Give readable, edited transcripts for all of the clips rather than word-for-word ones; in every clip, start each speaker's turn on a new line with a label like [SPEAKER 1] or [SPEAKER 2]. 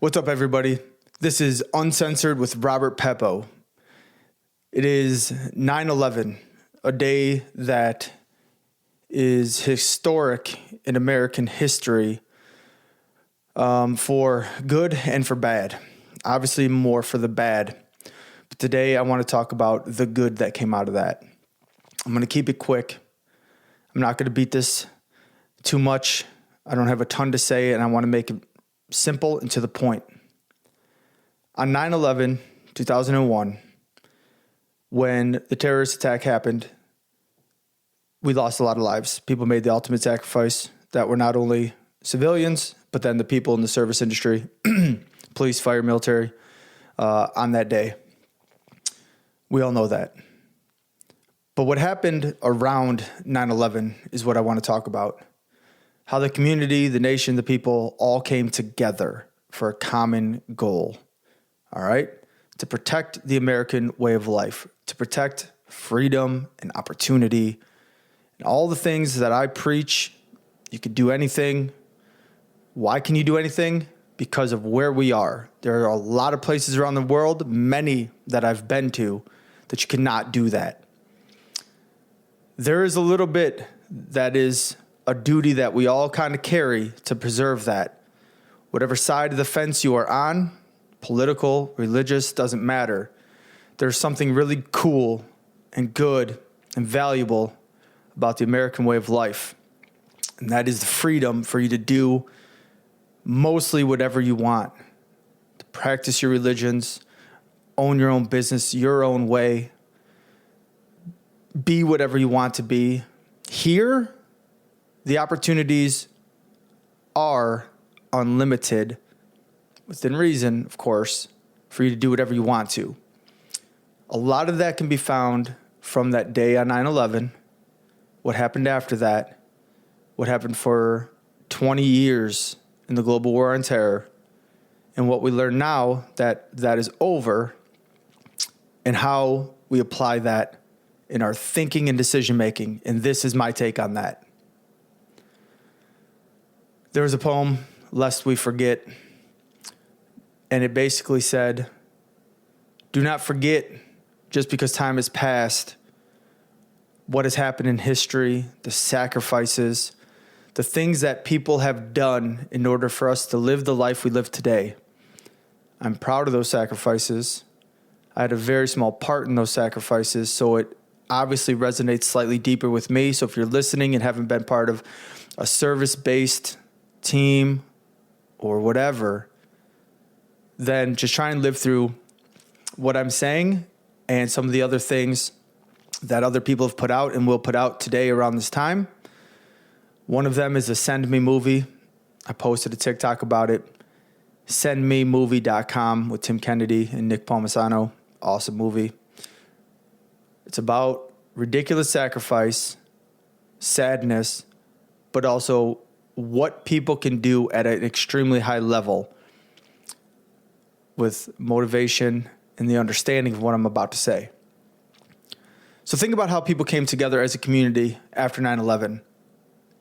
[SPEAKER 1] What's up, everybody? This is Uncensored with Robert Peppo. It is 9/11, a day that is historic in American history for good and for bad. Obviously, more for the bad. But today, I want to talk about the good that came out of that. I'm going to keep it quick. I'm not going to beat this too much. I don't have a ton to say, and I want to make it simple and to the point. On 9/11, 2001, when the terrorist attack happened, we lost a lot of lives. People made the ultimate sacrifice that were not only civilians, but then the people in the service industry, police, fire, military, on that day. We all know that. But what happened around 9/11 is what I want to talk about. How the community, the nation, the people all came together for a common goal. All right? To protect the American way of life, to protect freedom and opportunity, and all the things that I preach. You could do anything. Why can you do anything? Because of where we are. There are a lot of places around the world, many that I've been to, that you cannot do that. There is a little bit that is a duty that we all kind of carry to preserve that. Whatever side of the fence you are on, political, religious, doesn't matter. There's something really cool and good and valuable about the American way of life. And that is the freedom for you to do mostly whatever you want. To practice your religions, own your own business, your own way. Be whatever you want to be. Here, the opportunities are unlimited, within reason, of course, for you to do whatever you want to. A lot of that can be found from that day on 9/11, what happened after that, what happened for 20 years in the global war on terror, and what we learn now that that is over, and how we apply that in our thinking and decision making. And this is my take on that. There was a poem, Lest We Forget, and it basically said, do not forget, just because time has passed, what has happened in history, the sacrifices, the things that people have done in order for us to live the life we live today. I'm proud of those sacrifices. I had a very small part in those sacrifices, so it obviously resonates slightly deeper with me. So if you're listening and haven't been part of a service-based team or whatever, then just try and live through what I'm saying and some of the other things that other people have put out and will put out today around this time. One of them is a Send Me movie. I posted a TikTok about it. Sendmemovie.com with Tim Kennedy and Nick Palmisano. Awesome movie. It's about ridiculous sacrifice, sadness, but also what people can do at an extremely high level with motivation and the understanding of what I'm about to say. So think about how people came together as a community after 9/11.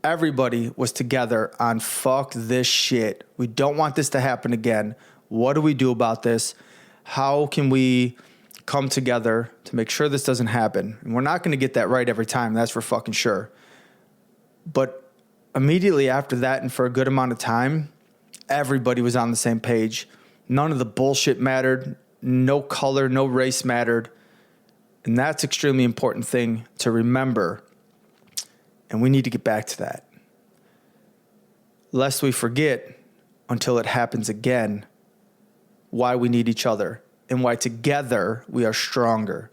[SPEAKER 1] Everybody was together on fuck this shit. We don't want this to happen again. What do we do about this? How can we come together to make sure this doesn't happen? And we're not going to get that right every time. That's for fucking sure. But immediately after that, and for a good amount of time, everybody was on the same page. None of the bullshit mattered. No color, no race mattered. And that's an extremely important thing to remember. And we need to get back to that. Lest we forget, until it happens again, why we need each other and why together we are stronger.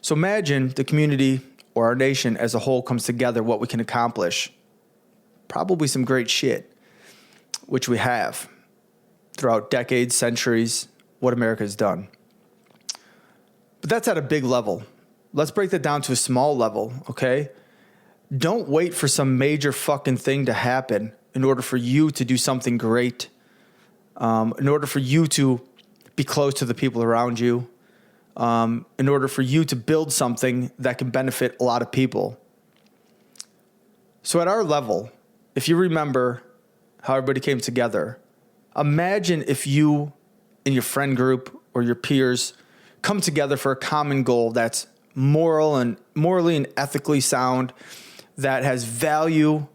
[SPEAKER 1] So imagine the community or our nation as a whole comes together, what we can accomplish. Probably some great shit, which we have throughout decades, centuries, what America has done. But that's at a big level. Let's break that down to a small level, okay? Don't wait for some major fucking thing to happen in order for you to do something great, in order for you to be close to the people around you, in order for you to build something that can benefit a lot of people. So at our level, if you remember how everybody came together, Imagine if you and your friend group or your peers come together for a common goal that's morally and ethically sound, that has value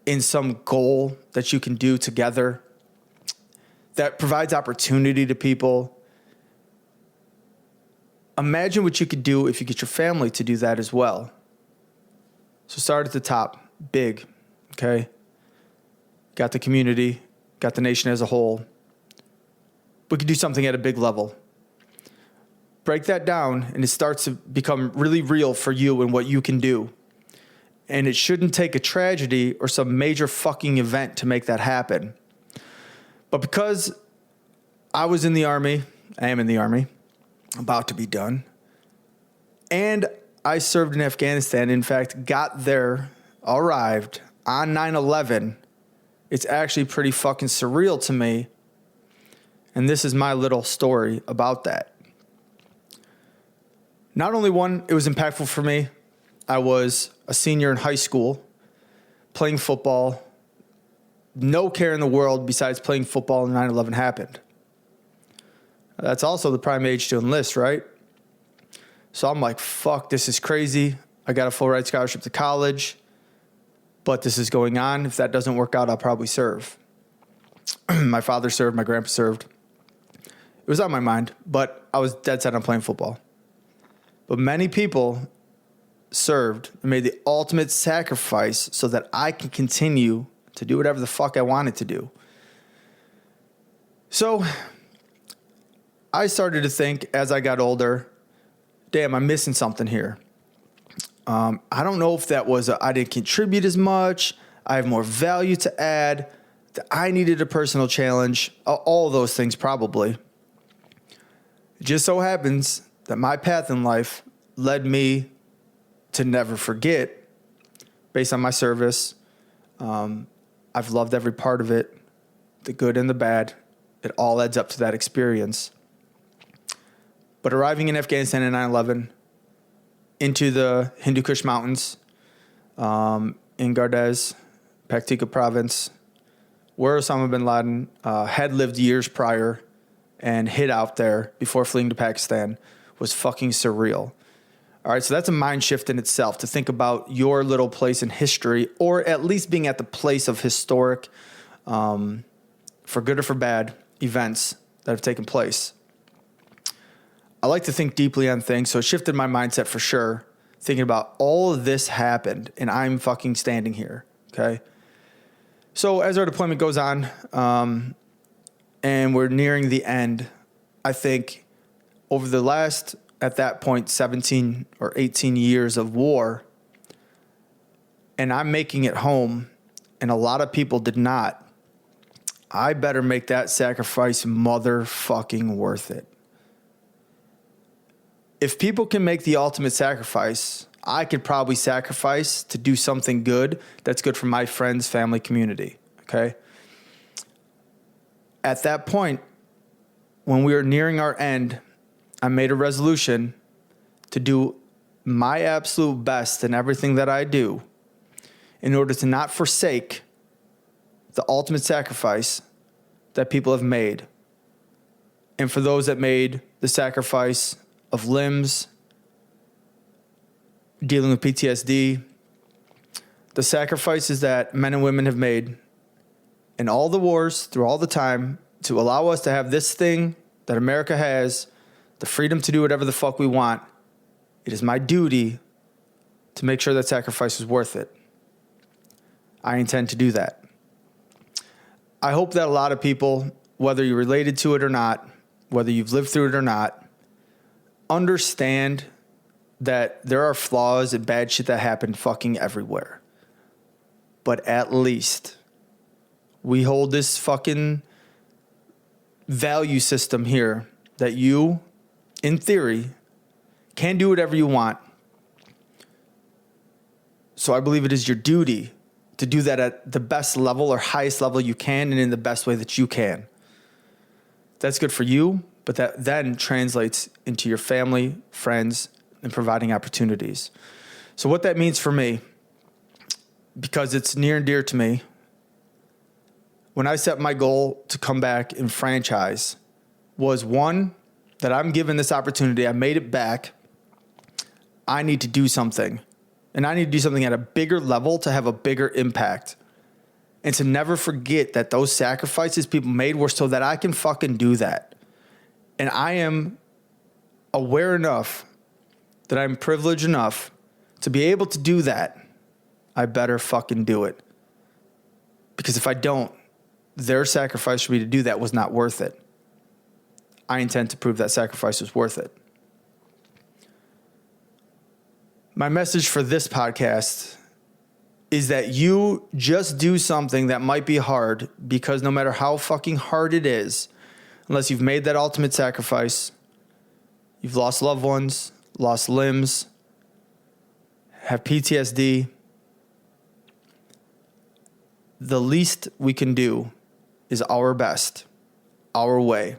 [SPEAKER 1] in some goal that you can do together, that provides opportunity to people. Imagine what you could do if you get your family to do that as well. So start at the top, big, okay? Got the community, got the nation as a whole. We could do something at a big level. Break that down, and it starts to become really real for you and what you can do. And it shouldn't take a tragedy or some major fucking event to make that happen. But because I was in the Army, I am in the Army, about to be done, and I served in Afghanistan, in fact, got there, arrived on 9/11, it's actually pretty fucking surreal to me. And this is my little story about that. Not only one, it was impactful for me. I was a senior in high school, playing football. No care in the world besides playing football, and 9/11 happened. That's also the prime age to enlist, right? So I'm like, fuck, this is crazy. I got a full ride scholarship to college, but this is going on. If that doesn't work out, I'll probably serve. My father served, my grandpa served. It was on my mind, but I was dead set on playing football. But many people served and made the ultimate sacrifice so that I can continue to do whatever the fuck I wanted to do. So I started to think as I got older, damn, I'm missing something here. I don't know if that was I didn't contribute as much. I have more value to add. That I needed a personal challenge. All of those things probably. It just so happens that my path in life led me to never forget, based on my service. I've loved every part of it, the good and the bad. It all adds up to that experience. But arriving in Afghanistan in 9/11, into the Hindu Kush Mountains, in Gardez, Paktika province, where Osama bin Laden had lived years prior and hid out there before fleeing to Pakistan, was fucking surreal. All right, so that's a mind shift in itself, to think about your little place in history, or at least being at the place of historic, for good or for bad, events that have taken place. I like to think deeply on things, so it shifted my mindset for sure, thinking about all of this happened, and I'm fucking standing here, okay? So as our deployment goes on, and we're nearing the end, I think over the last, at that point, 17 or 18 years of war, and I'm making it home, and a lot of people did not, I better make that sacrifice motherfucking worth it. If people can make the ultimate sacrifice, I could probably sacrifice to do something good that's good for my friends, family, community, okay? At that point, when we were nearing our end, I made a resolution to do my absolute best in everything that I do in order to not forsake the ultimate sacrifice that people have made. And for those that made the sacrifice of limbs, dealing with PTSD, the sacrifices that men and women have made in all the wars through all the time to allow us to have this thing that America has, the freedom to do whatever the fuck we want. It is my duty to make sure that sacrifice is worth it. I intend to do that. I hope that a lot of people, whether you're related to it or not, whether you've lived through it or not, understand that there are flaws and bad shit that happen fucking everywhere. But at least we hold this fucking value system here that you, in theory, can do whatever you want. So I believe it is your duty to do that at the best level or highest level you can and in the best way that you can. That's good for you, but that then translates into your family, friends, and providing opportunities. So what that means for me, because it's near and dear to me, when I set my goal to come back and franchise was one, that I'm given this opportunity. I made it back. I need to do something. And I need to do something at a bigger level to have a bigger impact. And to never forget that those sacrifices people made were so that I can fucking do that. And I am aware enough that I'm privileged enough to be able to do that. I better fucking do it. Because if I don't, their sacrifice for me to do that was not worth it. I intend to prove that sacrifice was worth it. My message for this podcast is that you just do something that might be hard, because no matter how fucking hard it is, unless you've made that ultimate sacrifice, you've lost loved ones, lost limbs, have PTSD, the least we can do is our best, our way.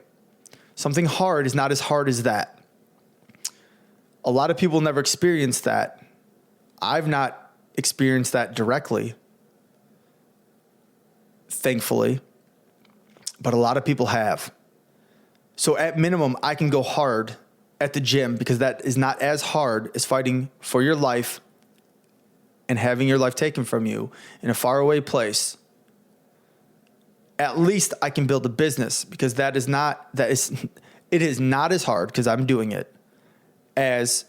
[SPEAKER 1] Something hard is not as hard as that. A lot of people never experience that. I've not experienced that directly, thankfully, but a lot of people have. So at minimum, I can go hard at the gym, because that is not as hard as fighting for your life and having your life taken from you in a faraway place. At least I can build a business, because it is not as hard, because I'm doing it, as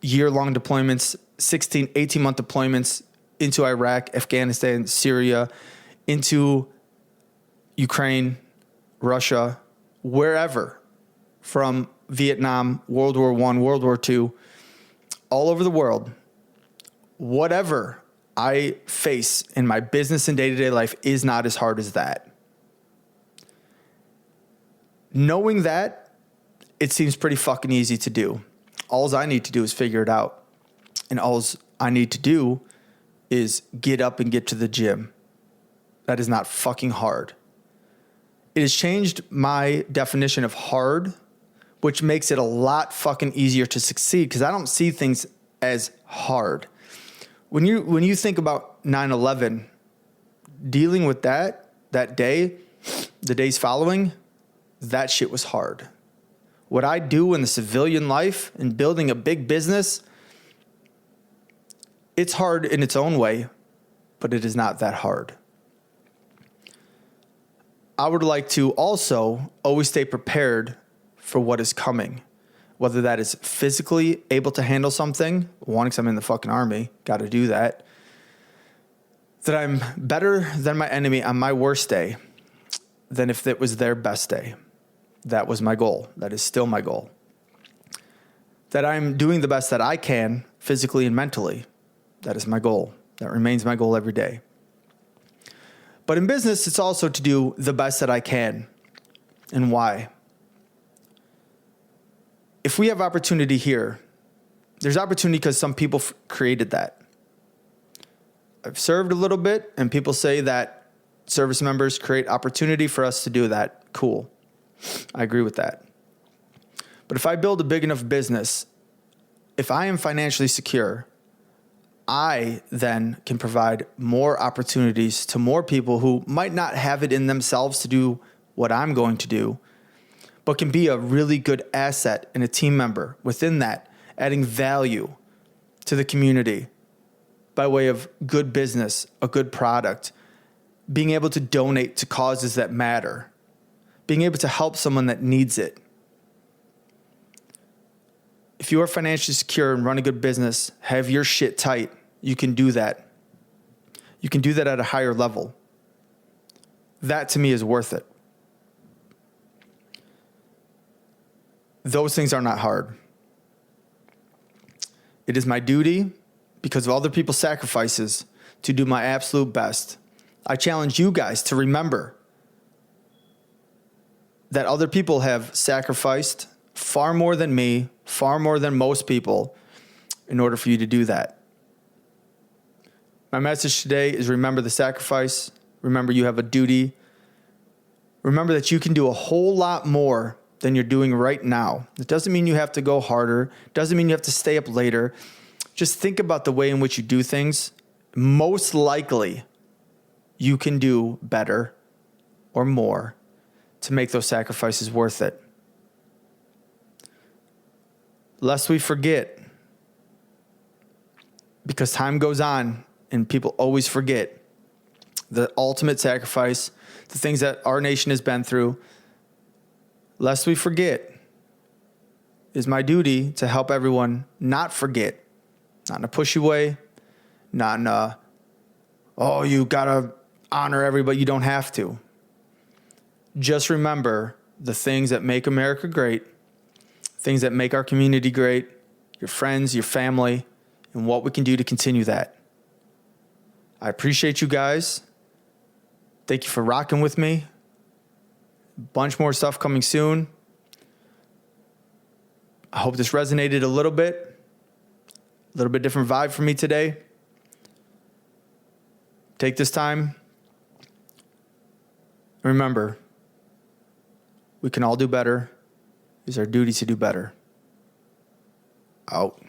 [SPEAKER 1] year-long deployments, 16, 18-month deployments into Iraq, Afghanistan, Syria, into Ukraine, Russia, wherever, from Vietnam, World War I, World War II, all over the world. Whatever I face in my business and day-to-day life is not as hard as that. Knowing that, it seems pretty fucking easy to do. All I need to do is figure it out. And all I need to do is get up and get to the gym. That is not fucking hard. It has changed my definition of hard, which makes it a lot fucking easier to succeed, because I don't see things as hard. When you think about 9/11, dealing with that day, the days following, that shit was hard. What I do in the civilian life and building a big business, it's hard in its own way, but it is not that hard. I would like to also always stay prepared for what is coming, whether that is physically able to handle something, one, because I'm in the fucking army, got to do that, that I'm better than my enemy on my worst day than if it was their best day. That was my goal. That is still my goal. That I'm doing the best that I can physically and mentally. That is my goal. That remains my goal every day. But in business, it's also to do the best that I can. And why? If we have opportunity here, there's opportunity because some people created that. I've served a little bit, and people say that service members create opportunity for us to do that. Cool. I agree with that. But if I build a big enough business, if I am financially secure, I then can provide more opportunities to more people who might not have it in themselves to do what I'm going to do, but can be a really good asset and a team member within that, adding value to the community by way of good business, a good product, being able to donate to causes that matter, being able to help someone that needs it. If you are financially secure and run a good business, have your shit tight, you can do that. You can do that at a higher level. That to me is worth it. Those things are not hard. It is my duty, because of other people's sacrifices, to do my absolute best. I challenge you guys to remember that other people have sacrificed far more than me, far more than most people, in order for you to do that. My message today is remember the sacrifice. Remember you have a duty. Remember that you can do a whole lot more than you're doing right now. It doesn't mean you have to go harder. It doesn't mean you have to stay up later. Just think about the way in which you do things. Most likely, you can do better or more to make those sacrifices worth it. Lest we forget, because time goes on and people always forget the ultimate sacrifice, the things that our nation has been through. Lest we forget, is my duty to help everyone not forget, not in a pushy way, not in a, oh, you gotta honor everybody. You don't have to. Just remember the things that make America great, things that make our community great, your friends, your family, and what we can do to continue that. I appreciate you guys. Thank you for rocking with me. A bunch more stuff coming soon. I hope this resonated a little bit different vibe for me today. Take this time. Remember, we can all do better. It's our duty to do better. Out.